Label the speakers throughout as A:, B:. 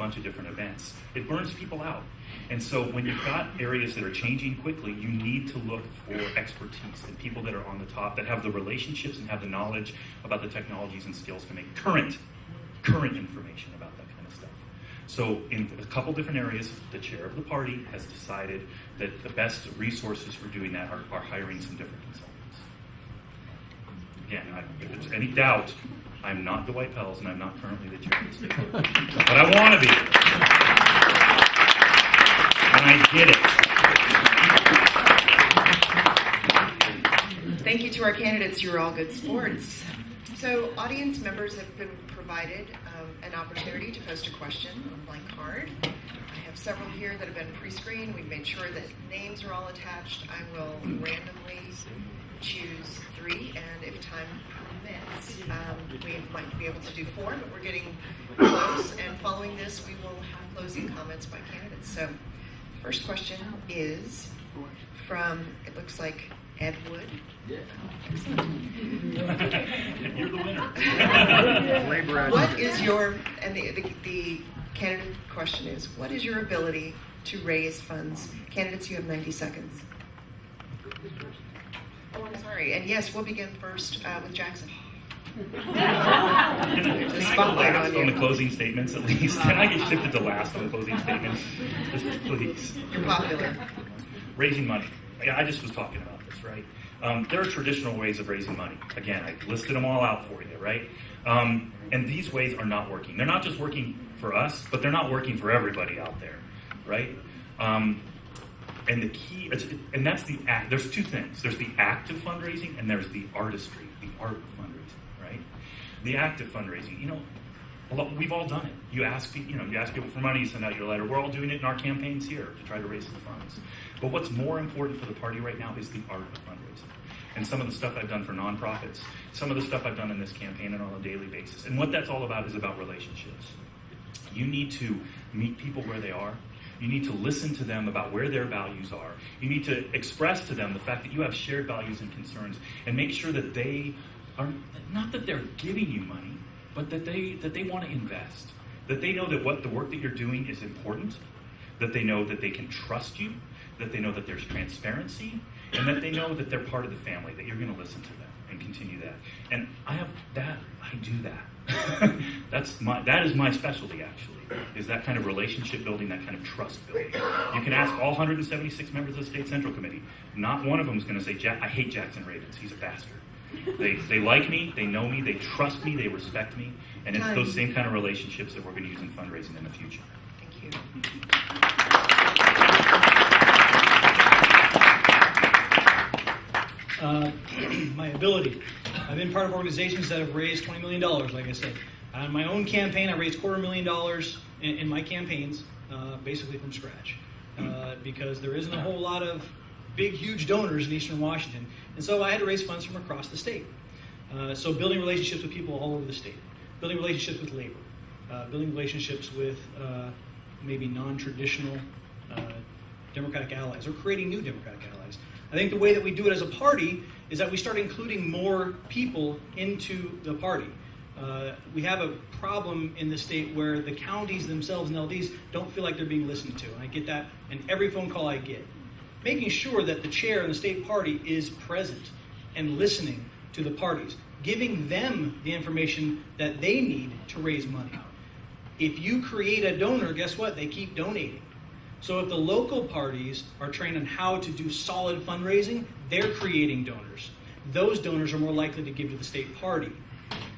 A: bunch of different events. It burns people out. And so when you've got areas that are changing quickly, you need to look for expertise and people that are on the top, that have the relationships and have the knowledge about the technologies and skills to make current information about that kind of stuff. So in a couple different areas, the chair of the party has decided that the best resources for doing that are hiring some different consultants. Again, if there's any doubt, I'm not Dwight Pelz and I'm not currently the chair of the state board. But I want to be. And I get it.
B: Thank you to our candidates. You were all good sports. So audience members have been provided an opportunity to post a question on a blank card. I have several here that have been pre-screened. We've made sure that names are all attached. I will randomly choose 3, and if time permits, we might be able to do 4, but we're getting close. And following this, we will have closing comments by candidates. So first question is from, it looks like, Ed Wood.
C: Yeah.
A: You're the winner.
B: What is your, and the candidate question is, what is your ability to raise funds? Candidates, you have 90 seconds. Oh, I'm sorry. And yes, we'll begin first with Jaxson.
A: Can I go last on the closing statements at least? Can I get shifted to last on the closing statements? Just please.
B: You're popular.
A: Raising money. I just was talking about this, right? There are traditional ways of raising money. Again, I listed them all out for you, right? And these ways are not working. They're not just working for us, but they're not working for everybody out there, right? And the key, and that's the act. There's 2 things. There's the act of fundraising, and there's the artistry, the art of fundraising, right? The act of fundraising, we've all done it. You ask people for money, you send out your letter. We're all doing it in our campaigns here to try to raise some funds. But what's more important for the party right now is the art of fundraising. And some of the stuff I've done for nonprofits, some of the stuff I've done in this campaign and on a daily basis. And what that's all about is about relationships. You need to meet people where they are. You need to listen to them about where their values are. You need to express to them the fact that you have shared values and concerns, and make sure that they are, not that they're giving you money, but that they want to invest. That they know that the work that you're doing is important, that they know that they can trust you, that they know that there's transparency, and that they know that they're part of the family, that you're going to listen to them and continue that. And I do that. That is my specialty, actually, is that kind of relationship building, that kind of trust building. You can ask all 176 members of the State Central Committee. Not one of them is going to say, I hate Jaxson Ravens. He's a bastard. They like me, they know me, they trust me, they respect me, and it's those same kind of relationships that we're going to use in fundraising in the future.
B: Thank you.
D: My ability. I've been part of organizations that have raised $20 million, like I said. On my own campaign, I raised $250,000 in my campaigns, basically from scratch, because there isn't a whole lot of big, huge donors in Eastern Washington. And so I had to raise funds from across the state. So building relationships with people all over the state, building relationships with labor, building relationships with maybe non-traditional Democratic allies, or creating new Democratic allies. I think the way that we do it as a party is that we start including more people into the party. We have a problem in the state where the counties themselves and LDs don't feel like they're being listened to. And I get that in every phone call I get. Making sure that the chair in the state party is present and listening to the parties, giving them the information that they need to raise money. If you create a donor, guess what? They keep donating. So if the local parties are trained on how to do solid fundraising, they're creating donors. Those donors are more likely to give to the state party.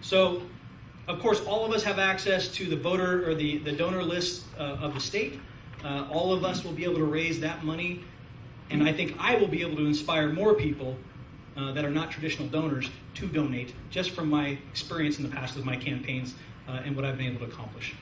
D: So, of course, all of us have access to the voter or the donor list of the state. All of us will be able to raise that money, and I think I will be able to inspire more people that are not traditional donors to donate, just from my experience in the past with my campaigns and what I've been able to accomplish.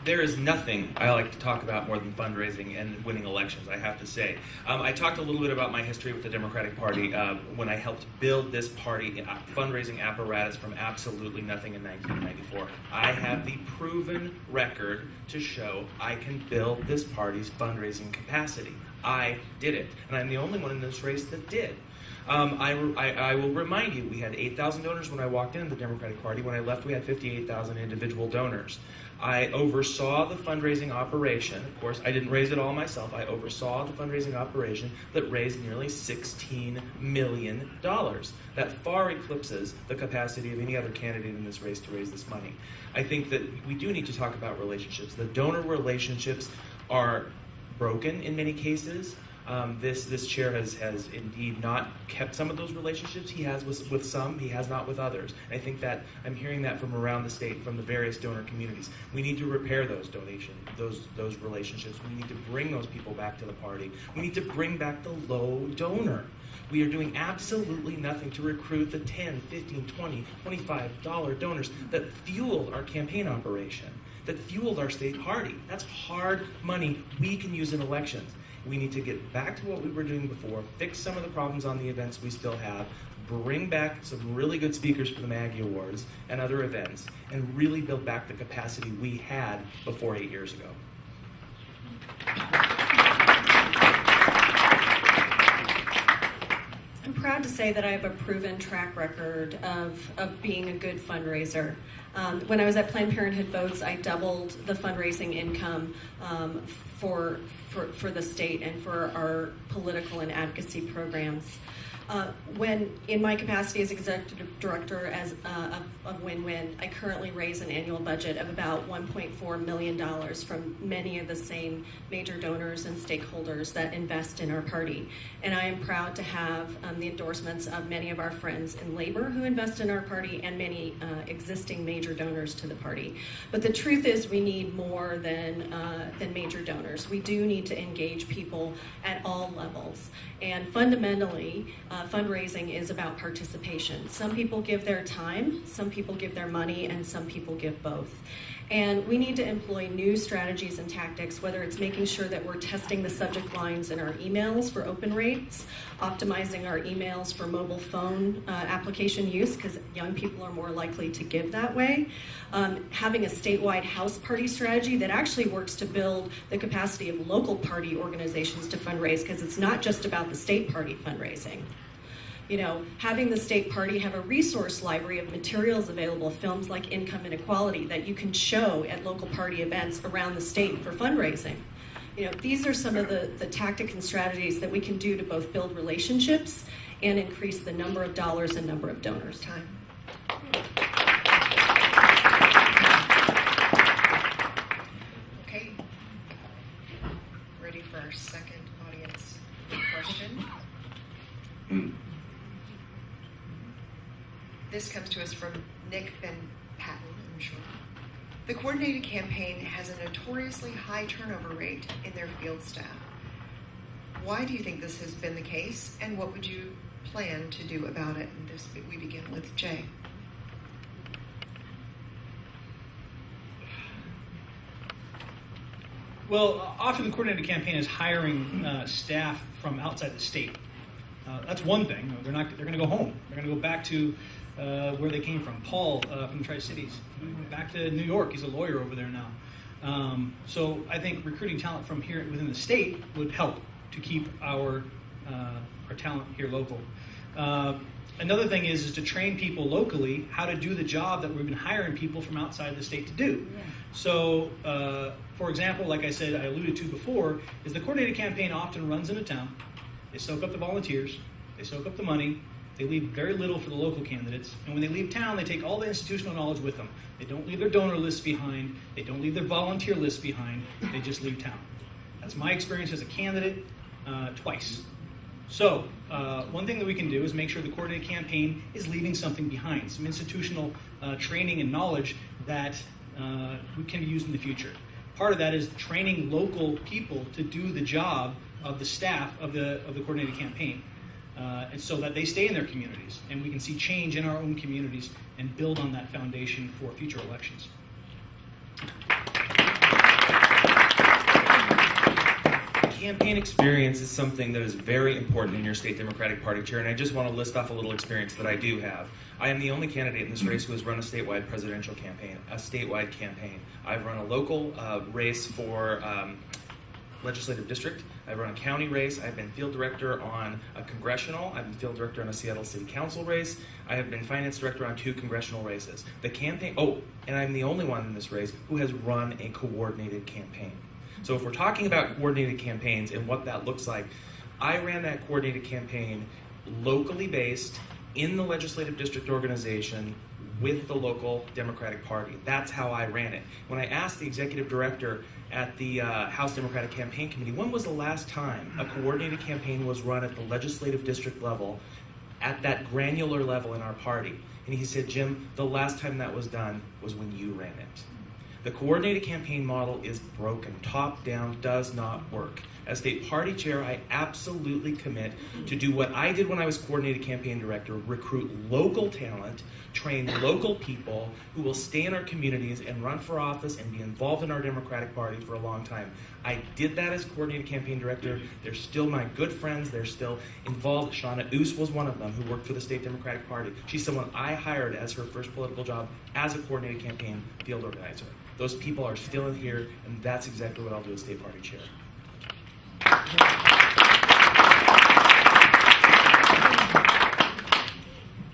E: There is nothing I like to talk about more than fundraising and winning elections, I have to say. I talked a little bit about my history with the Democratic Party when I helped build this party fundraising apparatus from absolutely nothing in 1994. I have the proven record to show I can build this party's fundraising capacity. I did it, and I'm the only one in this race that did. I will remind you, we had 8,000 donors when I walked into the Democratic Party. When I left, we had 58,000 individual donors. I oversaw the fundraising operation. Of course, I didn't raise it all myself. I oversaw the fundraising operation that raised nearly $16 million. That far eclipses the capacity of any other candidate in this race to raise this money. I think that we do need to talk about relationships. The donor relationships are broken in many cases. This chair has indeed not kept some of those relationships. He has with some, he has not with others. And I think that I'm hearing that from around the state, from the various donor communities. We need to repair those those relationships. We need to bring those people back to the party. We need to bring back the low donor. We are doing absolutely nothing to recruit the $10, $15, $20, $25 donors that fueled our campaign operation, that fueled our state party. That's hard money we can use in elections. We need to get back to what we were doing before, fix some of the problems on the events we still have, bring back some really good speakers for the Maggie Awards and other events, and really build back the capacity we had before 8 years ago.
C: I'm proud to say that I have a proven track record of being a good fundraiser. When I was at Planned Parenthood Votes, I doubled the fundraising income for the state and for our political and advocacy programs. When in my capacity as executive director of Win-Win, I currently raise an annual budget of about $1.4 million from many of the same major donors and stakeholders that invest in our party. And I am proud to have the endorsements of many of our friends in labor who invest in our party and many existing major donors to the party. But the truth is we need more than major donors. We do need to engage people at all levels. And fundamentally, fundraising is about participation. Some people give their time, some people give their money, and some people give both. And we need to employ new strategies and tactics, whether it's making sure that we're testing the subject lines in our emails for open rates, optimizing our emails for mobile phone application use, because young people are more likely to give that way, having a statewide house party strategy that actually works to build the capacity of local party organizations to fundraise, because it's not just about the state party fundraising. You know, having the state party have a resource library of materials available, films like Income Inequality, that you can show at local party events around the state for fundraising. You know, these are some of the tactics and strategies that we can do to both build relationships and increase the number of dollars and number of donors.
B: Time. Okay. Ready for our second audience question. This comes to us from Nick Van Patten, I'm sure. The coordinated campaign has a notoriously high turnover rate in their field staff. Why do you think this has been the case, and what would you plan to do about it? And this, we begin with Jay.
D: Well, often the coordinated campaign is hiring staff from outside the state. That's one thing. They're going to go home. They're going to go back to where they came from. Paul from Tri-Cities went back to New York. He's a lawyer over there now. So I think recruiting talent from here within the state would help to keep our talent here local. Another thing is to train people locally how to do the job that we've been hiring people from outside the state to do. Yeah. So, for example, like I said, I alluded to before, is the coordinated campaign often runs into town. They soak up the volunteers, they soak up the money, they leave very little for the local candidates, and when they leave town, they take all the institutional knowledge with them. They don't leave their donor lists behind, they don't leave their volunteer lists behind, they just leave town. That's my experience as a candidate twice. So, one thing that we can do is make sure the coordinated campaign is leaving something behind, some institutional training and knowledge that we can use in the future. Part of that is training local people to do the job of the staff of the coordinated campaign, and so that they stay in their communities, and we can see change in our own communities and build on that foundation for future elections.
E: Campaign experience is something that is very important in your state Democratic Party chair, and I just want to list off a little experience that I do have. I am the only candidate in this race who has run a statewide presidential campaign, a statewide campaign. I've run a local race for legislative district. I've run a county race. I've been field director on a congressional. I've been field director on a Seattle City Council race. I have been finance director on 2 congressional races. The campaign, and I'm the only one in this race who has run a coordinated campaign. So if we're talking about coordinated campaigns and what that looks like, I ran that coordinated campaign locally based in the legislative district organization with the local Democratic Party. That's how I ran it. When I asked the executive director at the House Democratic Campaign Committee, when was the last time a coordinated campaign was run at the legislative district level, at that granular level in our party? And he said, Jim, the last time that was done was when you ran it. The coordinated campaign model is broken. Top down does not work. As state party chair, I absolutely commit to do what I did when I was coordinated campaign director, recruit local talent, train local people who will stay in our communities and run for office and be involved in our Democratic Party for a long time. I did that as coordinated campaign director. They're still my good friends. They're still involved. Shauna Oos was one of them who worked for the state Democratic Party. She's someone I hired as her first political job as a coordinated campaign field organizer. Those people are still in here, and that's exactly what I'll do as state party chair.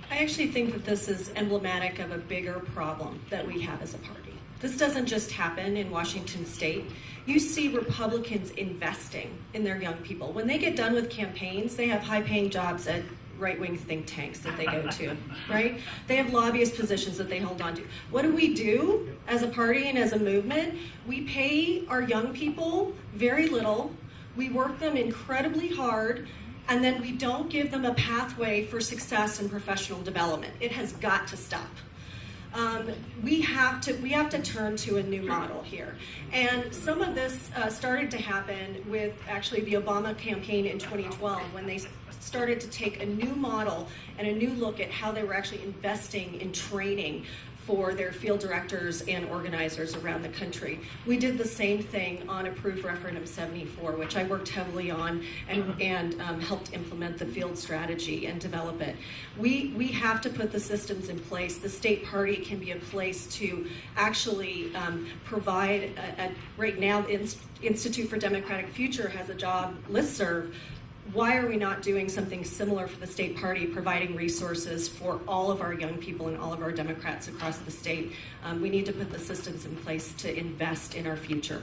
C: I actually think that this is emblematic of a bigger problem that we have as a party. This doesn't just happen in Washington State. You see Republicans investing in their young people. When they get done with campaigns, they have high-paying jobs at right-wing think tanks that they go to, right? They have lobbyist positions that they hold on to. What do we do as a party and as a movement? We pay our young people very little. We work them incredibly hard, and then we don't give them a pathway for success and professional development. It has got to stop. We have to turn to a new model here. And some of this started to happen with actually the Obama campaign in 2012 when they started to take a new model and a new look at how they were actually investing in training for their field directors and organizers around the country. We did the same thing on Approved Referendum 74, which I worked heavily on and helped implement the field strategy and develop it. We have to put the systems in place. The state party can be a place to actually provide, right now the Institute for Democratic Future has a job listserv. Why are we not doing something similar for the state party, providing resources for all of our young people and all of our Democrats across the state? We need to put the systems in place to invest in our future.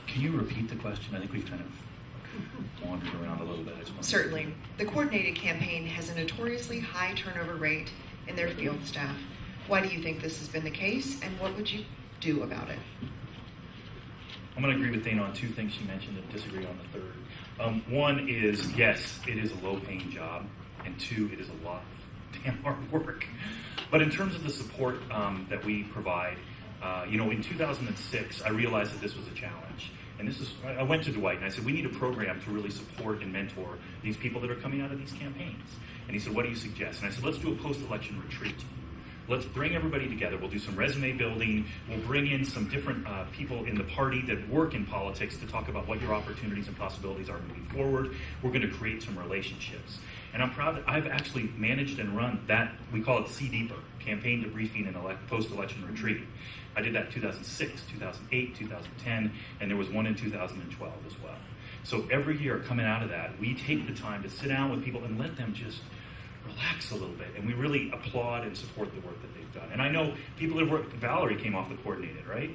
A: Can you repeat the question? I think we've kind of wandered around a little bit.
B: Certainly. The coordinated campaign has a notoriously high turnover rate in their field staff. Why do you think this has been the case, and what would you do about it?
A: I'm going to agree with Dana on 2 things she mentioned and disagree on the third. One is, yes, it is a low-paying job, and 2, it is a lot of damn hard work. But in terms of the support that we provide, in 2006, I realized that this was a challenge. And I went to Dwight and I said, we need a program to really support and mentor these people that are coming out of these campaigns. And he said, what do you suggest? And I said, let's do a post-election retreat. Let's bring everybody together. We'll do some resume building. We'll bring in some different people in the party that work in politics to talk about what your opportunities and possibilities are moving forward. We're going to create some relationships. And I'm proud that I've actually managed and run that, we call it C-Deeper, Campaign Debriefing and Post-Election Retreat. I did that in 2006, 2008, 2010, and there was one in 2012 as well. So every year coming out of that, we take the time to sit down with people and let them just relax a little bit, and we really applaud and support the work that they've done. And I know people that work, Valerie came off the coordinated, right?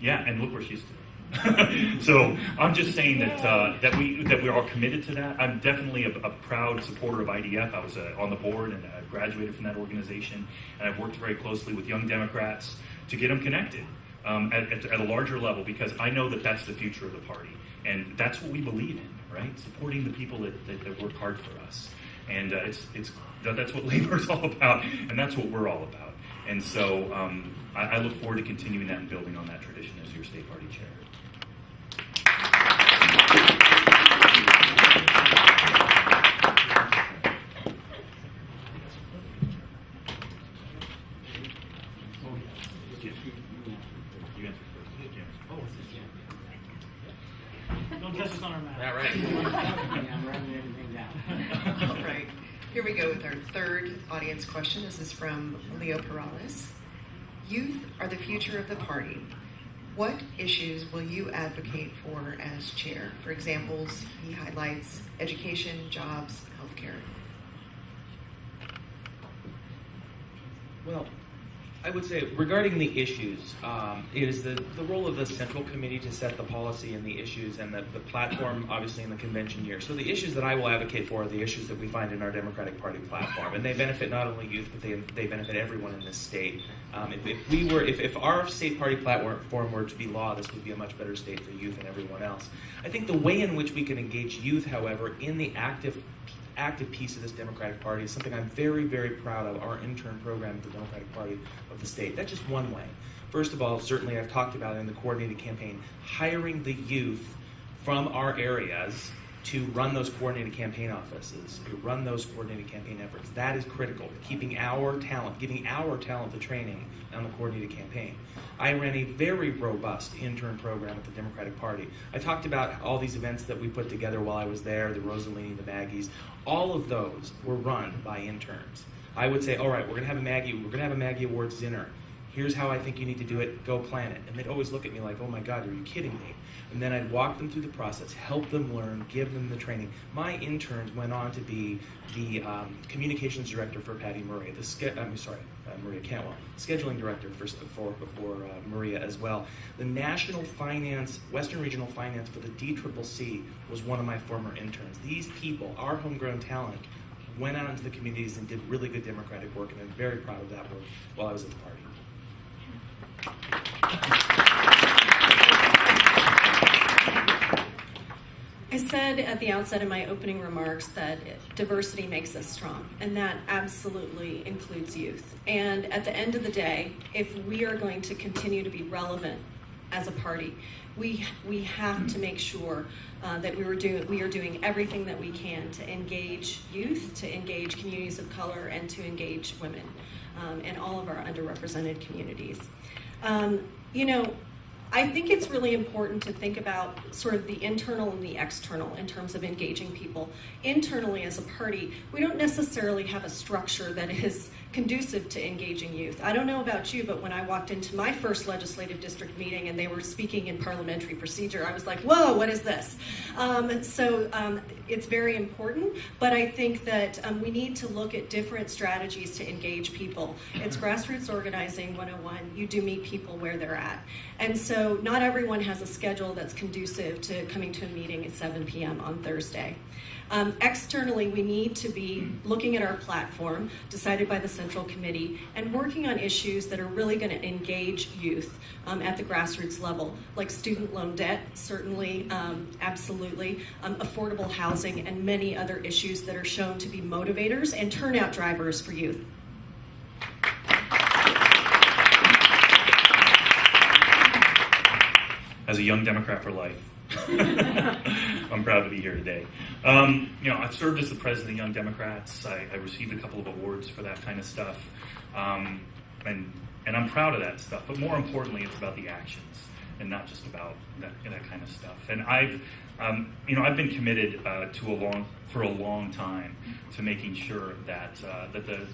A: Yeah, and look where she's today. So I'm just saying that we are committed to that. I'm definitely a proud supporter of IDF. I was on the board and I graduated from that organization, and I've worked very closely with young Democrats to get them connected at a larger level, because I know that that's the future of the party, and that's what we believe in, right? Supporting the people that work hard for us. And that's what labor is all about, and that's what we're all about. And so I look forward to continuing that and building on that tradition as your state party chair.
D: Don't test us on our math.
E: All right.
F: I'm writing everything down.
B: All right. Here we go with our third audience question. This is from Leo Perales. Youth are the future of the party. What issues will you advocate for as chair? For examples, he highlights education, jobs, healthcare.
E: Well, I would say regarding the issues, it is the role of the central committee to set the policy and the issues and the platform, obviously, in the convention year. So the issues that I will advocate for are the issues that we find in our Democratic Party platform, and they benefit not only youth, but they benefit everyone in this state. If our state party platform were to be law, this would be a much better state for youth and everyone else. I think the way in which we can engage youth, however, in the active piece of this Democratic Party is something I'm very, very proud of, our intern program at the Democratic Party of the state. That's just one way. First of all, certainly I've talked about in the coordinated campaign, hiring the youth from our areas to run those coordinated campaign offices, to run those coordinated campaign efforts. That is critical, keeping our talent, giving our talent the training on the coordinated campaign. I ran a very robust intern program at the Democratic Party. I talked about all these events that we put together while I was there, the Rosalini, the Maggies. All of those were run by interns. I would say, all right, we're gonna have a Maggie Awards dinner. Here's how I think you need to do it, go plan it. And they'd always look at me like, oh my God, are you kidding me? And then I'd walk them through the process, help them learn, give them the training. My interns went on to be the communications director for Patty Murray, Maria Cantwell, scheduling director for Maria as well. The national finance, Western Regional Finance for the DCCC was one of my former interns. These people, our homegrown talent, went out into the communities and did really good Democratic work, and I'm very proud of that work while I was at the party.
C: I said at the outset in my opening remarks that diversity makes us strong, and that absolutely includes youth. And at the end of the day, if we are going to continue to be relevant as a party, we have to make sure that we are doing everything that we can to engage youth, to engage communities of color, and to engage women in all of our underrepresented communities. I think it's really important to think about sort of the internal and the external in terms of engaging people. Internally, as a party, we don't necessarily have a structure that is conducive to engaging youth. I don't know about you, but when I walked into my first legislative district meeting and they were speaking in parliamentary procedure, I was like, whoa, what is this? So it's very important, but I think that we need to look at different strategies to engage people. It's grassroots organizing 101. You do meet people where they're at. And so not everyone has a schedule that's conducive to coming to a meeting at 7 p.m. on Thursday. Externally, we need to be looking at our platform, decided by the Central Committee, and working on issues that are really going to engage youth at the grassroots level, like student loan debt, certainly, absolutely, affordable housing, and many other issues that are shown to be motivators and turnout drivers for youth.
A: As a young Democrat for life, I'm proud to be here today. I've served as the president of Young Democrats. I received a couple of awards for that kind of stuff, and I'm proud of that stuff. But more importantly, it's about the actions and not just about that kind of stuff. And I've been committed for a long time to making sure that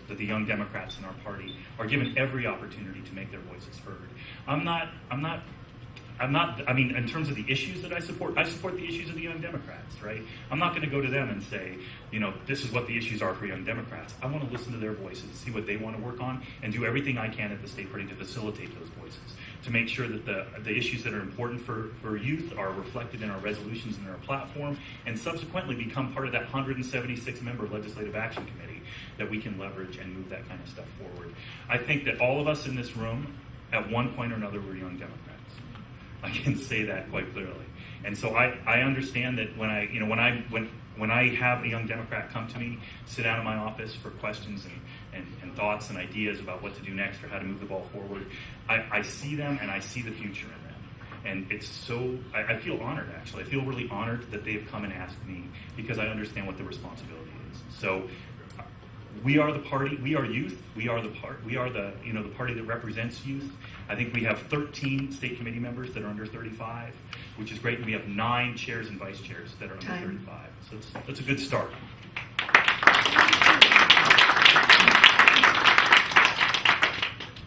A: the young Democrats in our party are given every opportunity to make their voices heard. In terms of the issues that I support the issues of the Young Democrats, right? I'm not going to go to them and say, this is what the issues are for Young Democrats. I want to listen to their voices, see what they want to work on, and do everything I can at the state party to facilitate those voices, to make sure that the issues that are important for youth are reflected in our resolutions and in our platform, and subsequently become part of that 176-member Legislative Action Committee that we can leverage and move that kind of stuff forward. I think that all of us in this room, at one point or another, were Young Democrats. I can say that quite clearly, and so I understand that when I have a Young Democrat come to me, sit down in my office for questions and thoughts and ideas about what to do next or how to move the ball forward, I see them and I see the future in them, and it's so I feel honored actually. I feel really honored that they've come and asked me because I understand what the responsibility is. So. We are the party. We are youth. We are the party that represents youth. I think we have 13 state committee members that are under 35, which is great. And we have 9 chairs and vice chairs that are under 35. So that's a good start.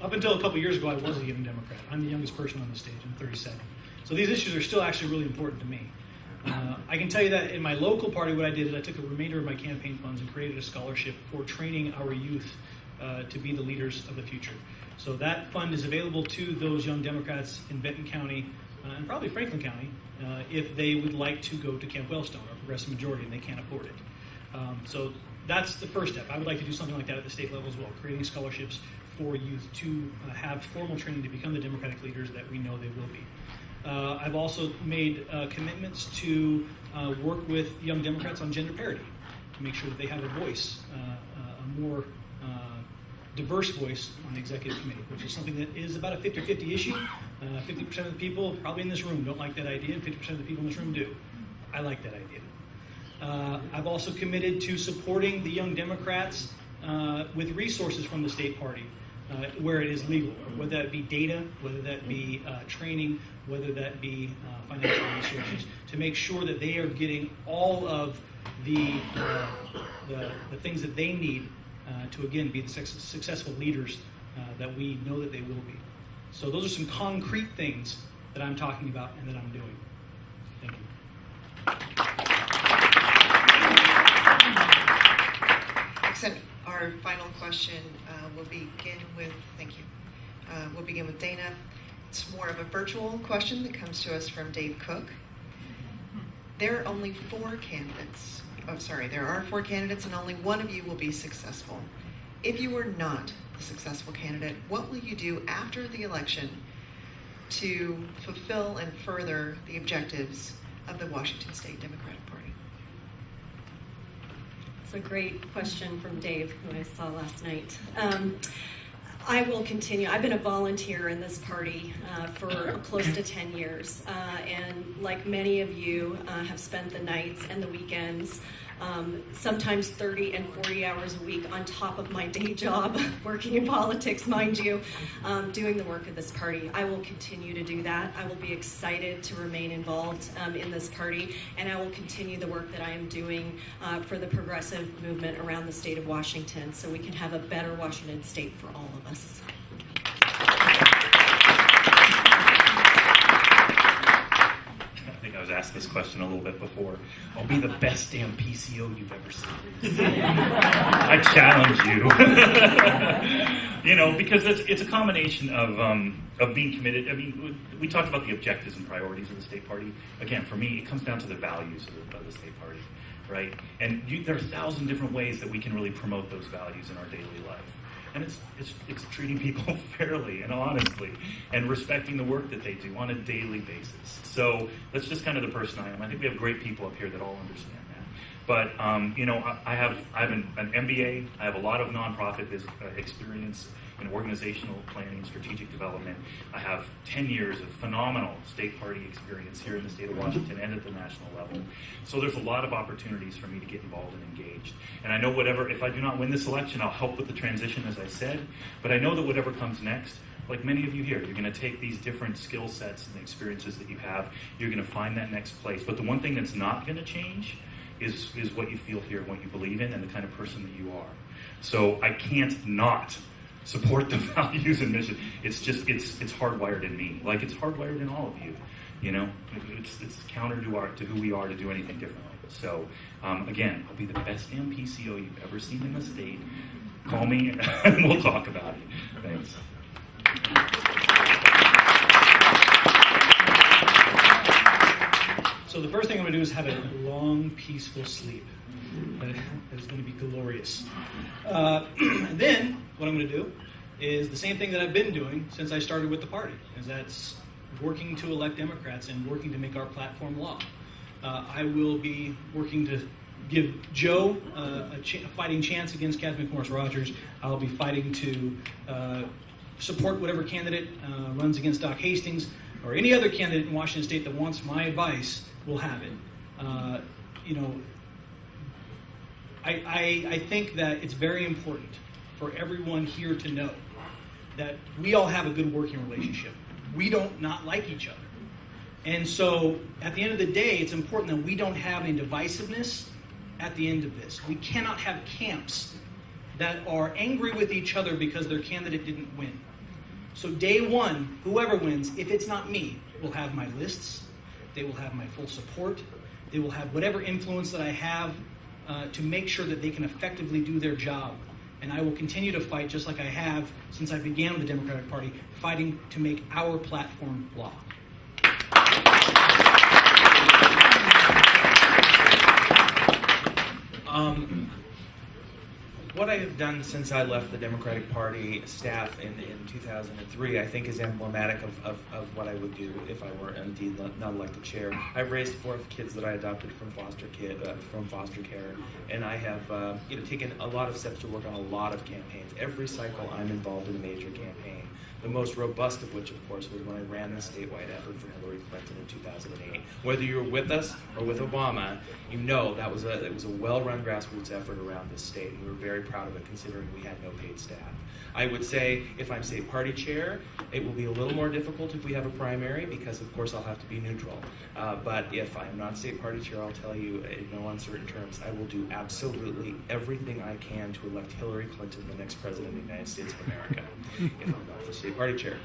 D: I'll up until a couple years ago, I was a young Democrat. I'm the youngest person on the stage. I'm 37. So these issues are still actually really important to me. I can tell you that in my local party, what I did is I took a remainder of my campaign funds and created a scholarship for training our youth to be the leaders of the future. So that fund is available to those young Democrats in Benton County and probably Franklin County if they would like to go to Camp Wellstone or Progressive Majority and they can't afford it. So that's the first step. I would like to do something like that at the state level as well, creating scholarships for youth to have formal training to become the Democratic leaders that we know they will be. I've also made commitments to work with young Democrats on gender parity, to make sure that they have a voice, a more diverse voice on the executive committee, which is something that is about a 50-50 issue. 50% of the people probably in this room don't like that idea, and 50% of the people in this room do. I like that idea. I've also committed to supporting the young Democrats with resources from the state party where it is legal, whether that be data, whether that be training, whether that be financial resources, to make sure that they are getting all of the things that they need to, again, be the successful leaders that we know that they will be. So those are some concrete things that I'm talking about and that I'm doing. Thank you.
B: Except our final question will begin with, thank you. We'll begin with Dana. It's more of a virtual question that comes to us from Dave Cook. There are only 4 candidates. Oh, sorry, there are 4 candidates and only one of you will be successful. If you were not the successful candidate, what will you do after the election to fulfill and further the objectives of the Washington State Democratic Party?
C: It's a great question from Dave, who I saw last night. I will continue. I've been a volunteer in this party for close to 10 years, and like many of you, have spent the nights and the weekends, sometimes 30 and 40 hours a week on top of my day job, working in politics, mind you, doing the work of this party. I will continue to do that. I will be excited to remain involved in this party, and I will continue the work that I am doing for the progressive movement around the state of Washington so we can have a better Washington state for all of us.
A: I think I was asked this question a little bit before. I'll be the best damn PCO you've ever seen. I challenge you. Because it's a combination of being committed. I mean, we talked about the objectives and priorities of the state party. Again, for me, it comes down to the values of the state party, right? And there are 1,000 different ways that we can really promote those values in our daily life. And it's treating people fairly and honestly and respecting the work that they do on a daily basis. So that's just kind of the person I am. I think we have great people up here that all understand that. But, I have an MBA. I have a lot of nonprofit experience in organizational planning and strategic development. I have 10 years of phenomenal state party experience here in the state of Washington and at the national level. So there's a lot of opportunities for me to get involved and engaged. And I know if I do not win this election, I'll help with the transition, as I said. But I know that whatever comes next, like many of you here, you're going to take these different skill sets and experiences that you have. You're going to find that next place. But the one thing that's not going to change is what you feel here, what you believe in, and the kind of person that you are. So I can't not support the values and mission. It's just it's hardwired in me, like it's hardwired in all of you. It's counter to who we are to do anything differently. So again, I'll be the best damn PCO you've ever seen in the state. Call me and we'll talk about it. Thanks.
D: So the first thing I'm going to do is have a long, peaceful sleep. That is going to be glorious. And then what I'm going to do is the same thing that I've been doing since I started with the party, is that's working to elect Democrats and working to make our platform law. I will be working to give Joe a fighting chance against Catherine Morris-Rogers. I'll be fighting to support whatever candidate runs against Doc Hastings or any other candidate in Washington State that wants my advice will have it. I think that it's very important for everyone here to know that we all have a good working relationship. We don't not like each other. And so at the end of the day, it's important that we don't have any divisiveness at the end of this. We cannot have camps that are angry with each other because their candidate didn't win. So day one, whoever wins, if it's not me, will have my lists, they will have my full support, they will have whatever influence that I have to make sure that they can effectively do their job. And I will continue to fight just like I have since I began with the Democratic Party, fighting to make our platform law.
E: What I have done since I left the Democratic Party staff in 2003, I think is emblematic of what I would do if I were indeed not elected chair. I've raised 4 kids that I adopted from foster care, and I have taken a lot of steps to work on a lot of campaigns. Every cycle I'm involved in a major campaign. The most robust of which, of course, was when I ran the statewide effort for Hillary Clinton in 2008. Whether you were with us or with Obama, you know it was a well-run grassroots effort around this state, and we were very proud of it considering we had no paid staff. I would say if I'm state party chair, it will be a little more difficult if we have a primary because, of course, I'll have to be neutral. But if I'm not state party chair, I'll tell you in no uncertain terms, I will do absolutely everything I can to elect Hillary Clinton the next president of the United States of America if I'm not the state party chair.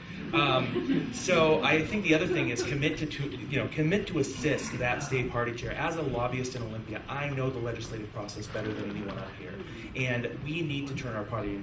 E: So I think the other thing is commit to assist that state party chair. As a lobbyist in Olympia, I know the legislative process better than anyone up here, and we need to turn our party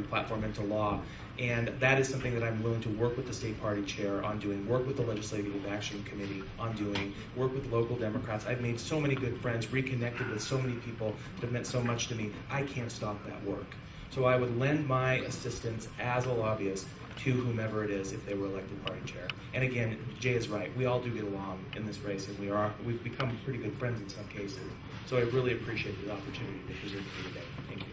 E: platform into law. And that is something that I'm willing to work with the state party chair on doing, work with the Legislative Action Committee on doing, work with local Democrats. I've made so many good friends, reconnected with so many people that have meant so much to me. I can't stop that work. So I would lend my assistance as a lobbyist to whomever it is if they were elected party chair. And again, Jay is right. We all do get along in this race, and we've become pretty good friends in some cases. So I really appreciate the opportunity to present to you today. Thank you.